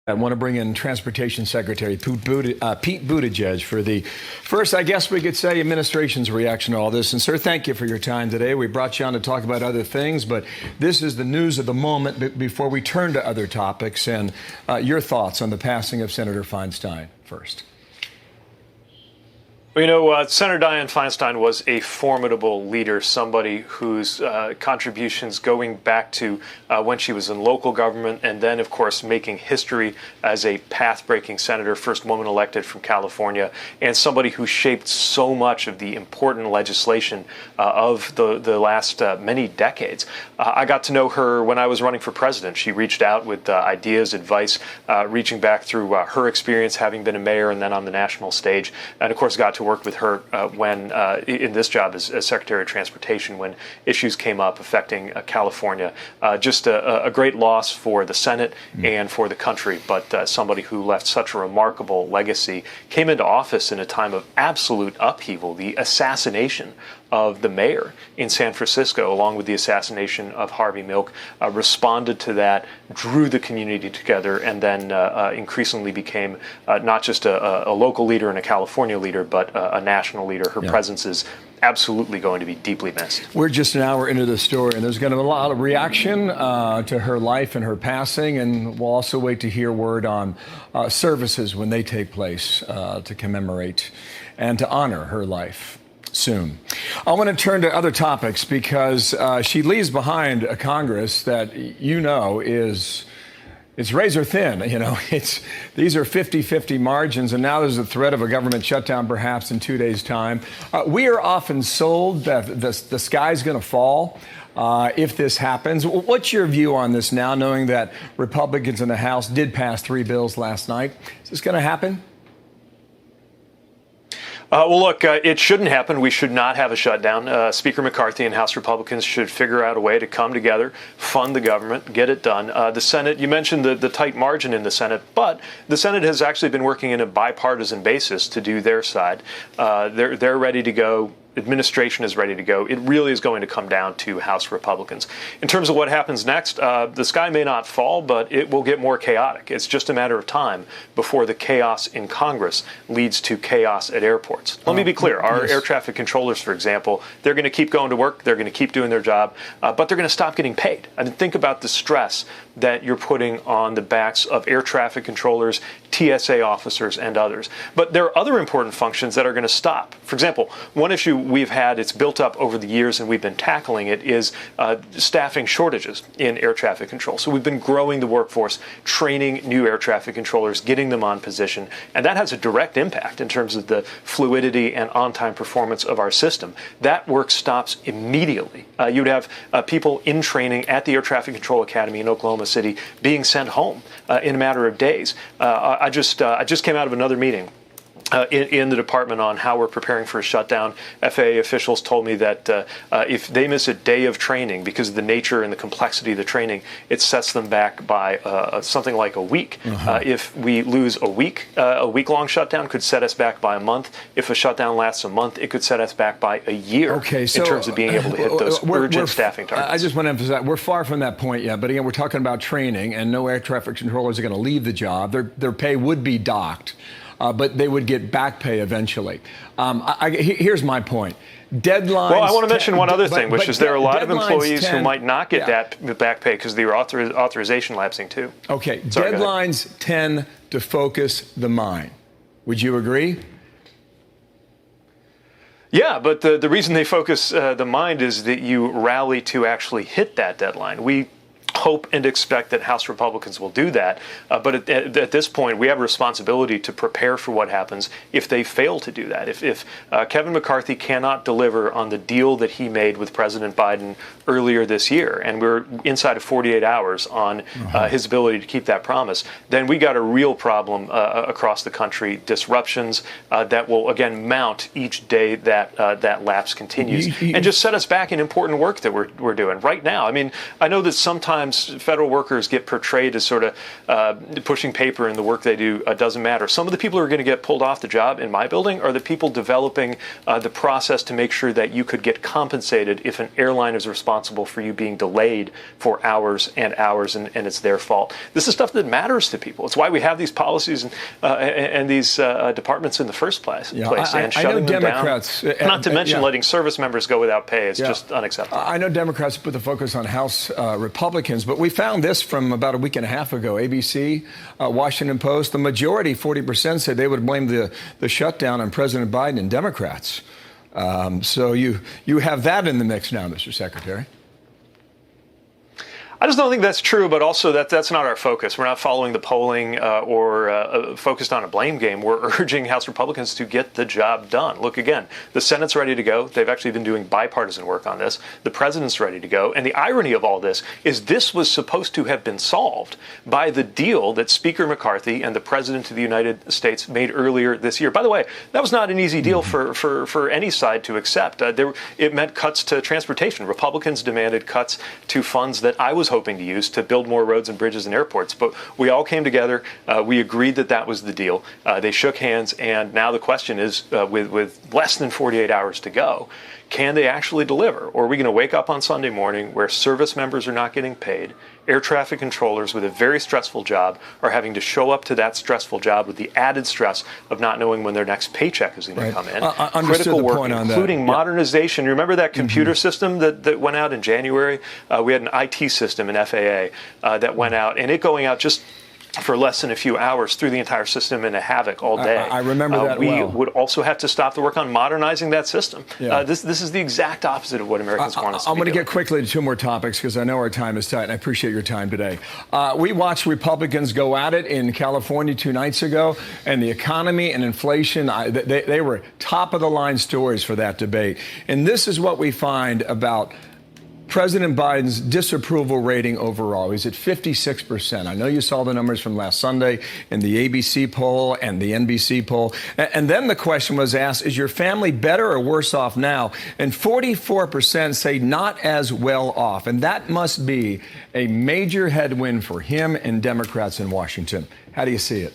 I want to bring in Transportation Secretary Pete Buttigieg for the first, I guess we could say, administration's reaction to all this. And, sir, thank you for your time today. We brought you on to talk about other things, but this is the news of the moment before we turn to other topics. And your thoughts on the passing of Senator Feinstein first. Well, you know, Senator Dianne Feinstein was a formidable leader, somebody whose contributions going back to when she was in local government and then, of course, making history as a path-breaking senator, first woman elected from California, and somebody who shaped so much of the important legislation of the last many decades. I got to know her when I was running for president. She reached out with ideas, advice, reaching back through her experience having been a mayor and then on the national stage, and, of course, got to work with her when in this job as Secretary of Transportation when issues came up affecting California. Just a great loss for the Senate and for the country, but somebody who left such a remarkable legacy, came into office in a time of absolute upheaval, the assassination of the mayor in San Francisco, along with the assassination of Harvey Milk, responded to that, drew the community together, and then increasingly became not just a local leader and a California leader, but a national leader. Her presence is absolutely going to be deeply missed. We're just an hour into the story, and there's going to be a lot of reaction to her life and her passing, and we'll also wait to hear word on services when they take place to commemorate and to honor her life soon. I want to turn to other topics because she leaves behind a Congress that it's razor thin. You know, these are 50-50 margins, and now there's a threat of a government shutdown perhaps in 2 days' time. We are often sold that the sky's going to fall if this happens. What's your view on this now, knowing that Republicans in the House did pass 3 bills last night? Is this going to happen? Well, look, it shouldn't happen. We should not have a shutdown. Speaker McCarthy and House Republicans should figure out a way to come together, fund the government, get it done. The Senate, you mentioned the tight margin in the Senate, but the Senate has actually been working in a bipartisan basis to do their side. They're ready to go. Administration is ready to go. It really is going to come down to House Republicans. In terms of what happens next, the sky may not fall, but it will get more chaotic. It's just a matter of time before the chaos in Congress leads to chaos at airports. Let me be clear. Our air traffic controllers, for example, they're going to keep going to work. They're going to keep doing their job, but they're going to stop getting paid. I mean, think about the stress that you're putting on the backs of air traffic controllers, TSA officers, and others. But there are other important functions that are going to stop. For example, one issue we've had, it's built up over the years and we've been tackling it, is staffing shortages in air traffic control. So we've been growing the workforce, training new air traffic controllers, getting them on position, and that has a direct impact in terms of the fluidity and on-time performance of our system. That work stops immediately. You'd have people in training at the Air Traffic Control Academy in Oklahoma City being sent home in a matter of days. I just came out of another meeting in the department on how we're preparing for a shutdown. FAA officials told me that if they miss a day of training because of the nature and the complexity of the training, it sets them back by something like a week. If we lose a week-long shutdown could set us back by a month. If a shutdown lasts a month, it could set us back by a year in terms of being able to hit those urgent staffing targets. I just want to emphasize, we're far from that point yet, but again, we're talking about training, and no air traffic controllers are going to leave the job. Their pay would be docked. But they would get back pay eventually. Here's my point. Deadlines. Well, I want to mention one other thing, which is there are a lot of employees who might not get that back pay because the authorization lapsing too. Okay. Deadlines tend to focus the mind. Would you agree? Yeah, but the reason they focus the mind is that you rally to actually hit that deadline. We hope and expect that House Republicans will do that. But at this point, we have a responsibility to prepare for what happens if they fail to do that. If Kevin McCarthy cannot deliver on the deal that he made with President Biden earlier this year, and we're inside of 48 hours on his ability to keep that promise, then we got a real problem across the country, disruptions that will, again, mount each day that lapse continues, and just set us back in important work that we're doing right now. I mean, I know that sometimes sometimes federal workers get portrayed as sort of pushing paper and the work they do doesn't matter. Some of the people who are going to get pulled off the job in my building are the people developing the process to make sure that you could get compensated if an airline is responsible for you being delayed for hours and hours, and it's their fault. This is stuff that matters to people. It's why we have these policies and these departments in the first place. And shutting them Democrats, down, not to mention letting service members go without pay, is just unacceptable. I know Democrats put the focus on House Republicans, but we found this from about a week and a half ago. ABC, Washington Post, the majority, 40%, said they would blame the shutdown on President Biden and Democrats. So you have that in the mix now, Mr. Secretary. I just don't think that's true, but also that's not our focus. We're not following the polling or focused on a blame game. We're urging House Republicans to get the job done. Look, again, the Senate's ready to go. They've actually been doing bipartisan work on this. The president's ready to go. And the irony of all this is this was supposed to have been solved by the deal that Speaker McCarthy and the President of the United States made earlier this year. By the way, that was not an easy deal for any side to accept. It meant cuts to transportation. Republicans demanded cuts to funds that I was hoping to use to build more roads and bridges and airports. But we all came together. We agreed that was the deal. They shook hands. And now the question is, with less than 48 hours to go, can they actually deliver? Or are we going to wake up on Sunday morning where service members are not getting paid? Air traffic controllers with a very stressful job are having to show up to that stressful job with the added stress of not knowing when their next paycheck is going to come in. Critical work, including modernization. Remember that computer system that went out in January? We had an IT system in FAA that went out, and it going out just for less than a few hours through the entire system in a havoc all day. I remember that well. We would also have to stop the work on modernizing that system. This is the exact opposite of what Americans want us to be I'm going to doing. get quickly to two more topics because I know our time is tight, and I appreciate your time today. We watched Republicans go at it in California 2 nights ago, and the economy and inflation, they were top-of-the-line stories for that debate. And this is what we find about President Biden's disapproval rating overall. He's at 56%. I know you saw the numbers from last Sunday in the ABC poll and the NBC poll. And then the question was asked, is your family better or worse off now? And 44% say not as well off. And that must be a major headwind for him and Democrats in Washington. How do you see it?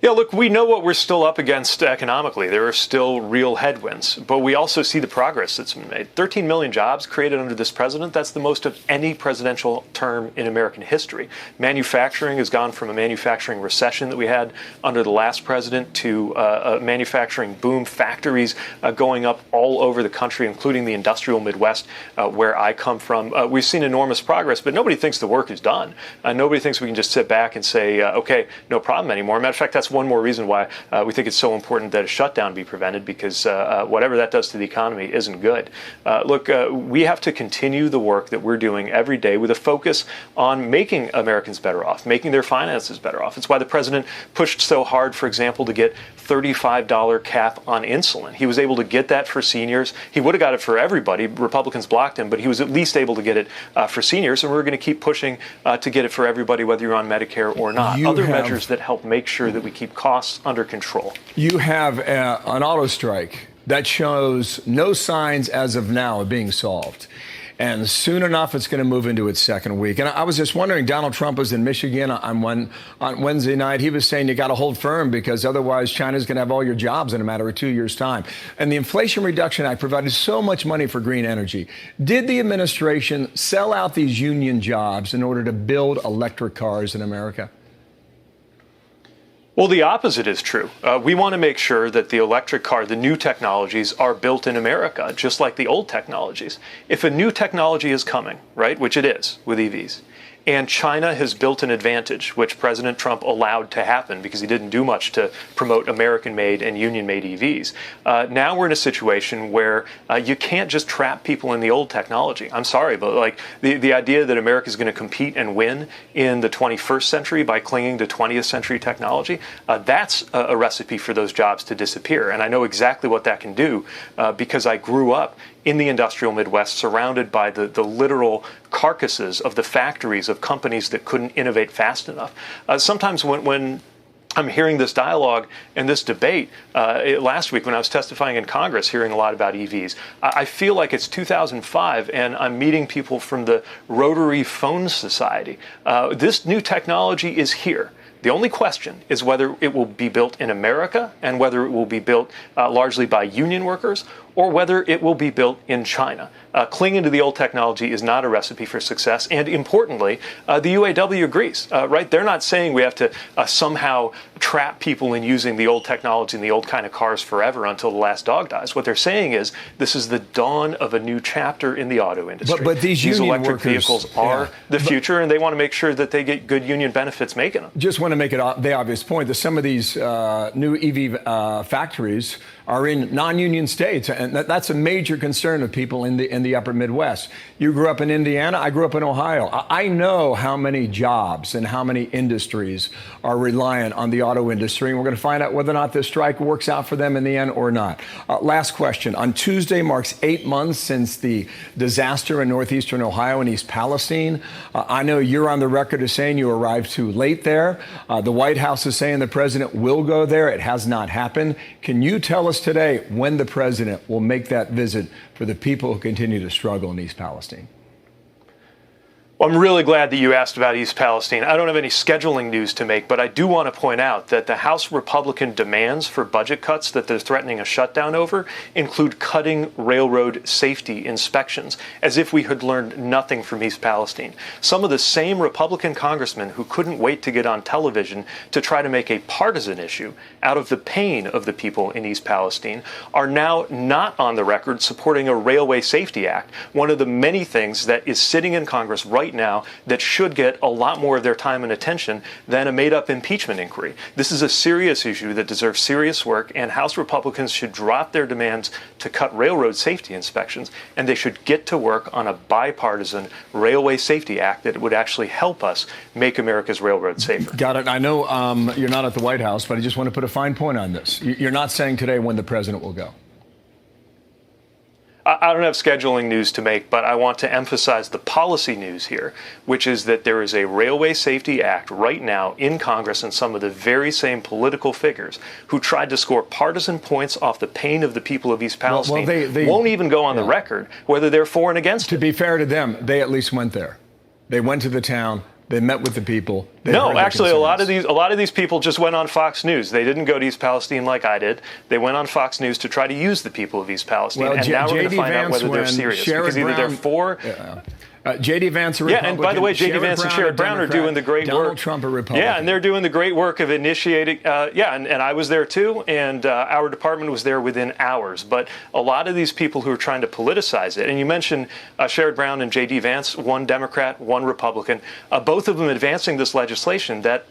Yeah, look, we know what we're still up against economically. There are still real headwinds, but we also see the progress that's been made. 13 million jobs created under this president. That's the most of any presidential term in American history. Manufacturing has gone from a manufacturing recession that we had under the last president to a manufacturing boom, factories going up all over the country, including the industrial Midwest, where I come from. We've seen enormous progress, but nobody thinks the work is done. Nobody thinks we can just sit back and say, okay, no problem anymore. Matter of fact, that's one more reason why we think it's so important that a shutdown be prevented, because whatever that does to the economy isn't good. Look, we have to continue the work that we're doing every day with a focus on making Americans better off, making their finances better off. It's why the president pushed so hard, for example, to get $35 cap on insulin. He was able to get that for seniors. He would have got it for everybody. Republicans blocked him, but he was at least able to get it for seniors, and we're going to keep pushing to get it for everybody, whether you're on Medicare or not. Other measures that help make sure that we keep costs under control. You have an auto strike that shows no signs as of now of being solved. And soon enough, it's going to move into its second week. And I was just wondering, Donald Trump was in Michigan on Wednesday night. He was saying you got to hold firm because otherwise China's going to have all your jobs in a matter of 2 years' time. And the Inflation Reduction Act provided so much money for green energy. Did the administration sell out these union jobs in order to build electric cars in America? Well, the opposite is true. We want to make sure that the electric car, the new technologies, are built in America, just like the old technologies. If a new technology is coming, right, which it is with EVs, and China has built an advantage, which President Trump allowed to happen because he didn't do much to promote American-made and union-made EVs. Now we're in a situation where you can't just trap people in the old technology. I'm sorry, but like the idea that America is going to compete and win in the 21st century by clinging to 20th century technology, that's a recipe for those jobs to disappear. And I know exactly what that can do because I grew up in the industrial Midwest, surrounded by the literal carcasses of the factories of companies that couldn't innovate fast enough. Sometimes when I'm hearing this dialogue and this debate last week when I was testifying in Congress, hearing a lot about EVs. I feel like it's 2005 and I'm meeting people from the Rotary Phone Society. This new technology is here. The only question is whether it will be built in America and whether it will be built largely by union workers or whether it will be built in China. Clinging to the old technology is not a recipe for success. And importantly, the UAW agrees, right? They're not saying we have to somehow trap people in using the old technology and the old kind of cars forever until the last dog dies. What they're saying is this is the dawn of a new chapter in the auto industry. But these union electric workers, vehicles are the future, and they want to make sure that they get good union benefits making them. Just want to make it the obvious point that some of these new EV factories are in non-union states, and that's a major concern of people in the upper Midwest. You grew up in Indiana, I grew up in Ohio. I know how many jobs and how many industries are reliant on the auto industry, and we're going to find out whether or not this strike works out for them in the end or not. Last question. On Tuesday marks 8 months since the disaster in northeastern Ohio and East Palestine. I know you're on the record as saying you arrived too late there. The White House is saying the president will go there. It has not happened. Can you tell us today when the president will make that visit for the people who continue to struggle in East Palestine? Well, I'm really glad that you asked about East Palestine. I don't have any scheduling news to make, but I do want to point out that the House Republican demands for budget cuts that they're threatening a shutdown over include cutting railroad safety inspections, as if we had learned nothing from East Palestine. Some of the same Republican congressmen who couldn't wait to get on television to try to make a partisan issue out of the pain of the people in East Palestine are now not on the record supporting a Railway Safety Act, one of the many things that is sitting in Congress right now that should get a lot more of their time and attention than a made-up impeachment inquiry. This is a serious issue that deserves serious work, and House Republicans should drop their demands to cut railroad safety inspections, and they should get to work on a bipartisan Railway Safety Act that would actually help us make America's railroads safer. Got it. I know you're not at the White House, but I just want to put a fine point on this. You're not saying today when the president will go. I don't have scheduling news to make, but I want to emphasize the policy news here, which is that there is a Railway Safety Act right now in Congress, and some of the very same political figures who tried to score partisan points off the pain of the people of East Palestine they won't even go on the record whether they're for and against it. To be fair to them, they at least went there. They went to the town. They met with the people. No, actually, a lot of these people just went on Fox News. They didn't go to East Palestine like I did. They went on Fox News to try to use the people of East Palestine. Well, and now we're going to find out whether they're serious. Because either they're for... J.D. Vance, a Republican. Yeah, and by the way, J.D. Vance and Sherrod Brown are doing the great work. Donald Trump, a Republican. Yeah, and they're doing the great work of initiating. And I was there too, and our department was there within hours. But a lot of these people who are trying to politicize it, and you mentioned Sherrod Brown and J.D. Vance, one Democrat, one Republican, both of them advancing this legislation that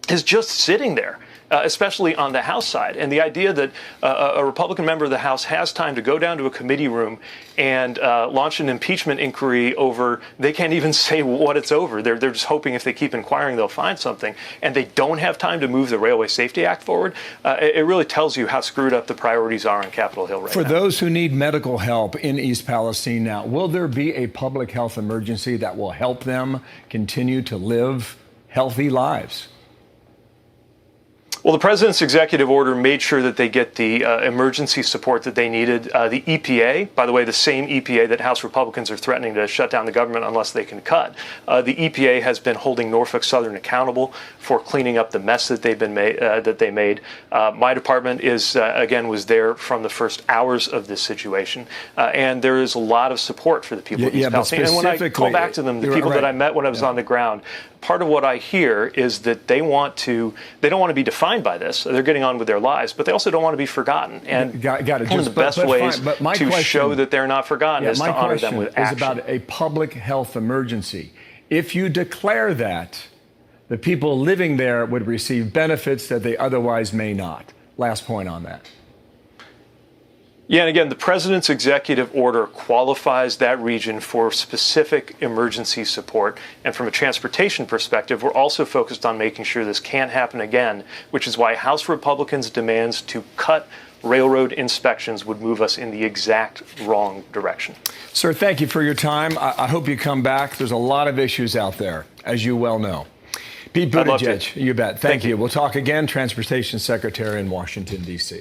is just sitting there. Especially on the House side. And the idea that a Republican member of the House has time to go down to a committee room and launch an impeachment inquiry over, they can't even say what it's over. They're just hoping if they keep inquiring, they'll find something. And they don't have time to move the Railway Safety Act forward. It really tells you how screwed up the priorities are on Capitol Hill right now. For those who need medical help in East Palestine now, will there be a public health emergency that will help them continue to live healthy lives? Well, the president's executive order made sure that they get the emergency support that they needed. The EPA, by the way, the same EPA that House Republicans are threatening to shut down the government unless they can cut. The EPA has been holding Norfolk Southern accountable for cleaning up the mess that they made. My department was there from the first hours of this situation, and there is a lot of support for the people of East Palestine. And when I call back to them, the people that I met when I was on the ground, part of what I hear is that they don't want to be defined by this. They're getting on with their lives, but they also don't want to be forgotten. And got it. One of the best ways to show that they're not forgotten is to honor them with action. My question is about a public health emergency. If you declare that, the people living there would receive benefits that they otherwise may not. Last point on that. Yeah, and again, the president's executive order qualifies that region for specific emergency support. And from a transportation perspective, we're also focused on making sure this can't happen again, which is why House Republicans' demands to cut railroad inspections would move us in the exact wrong direction. Sir, thank you for your time. I hope you come back. There's a lot of issues out there, as you well know. Pete I'd love to. Buttigieg, you bet. Thank Thank you. you. We'll talk again. Transportation Secretary in Washington, D.C.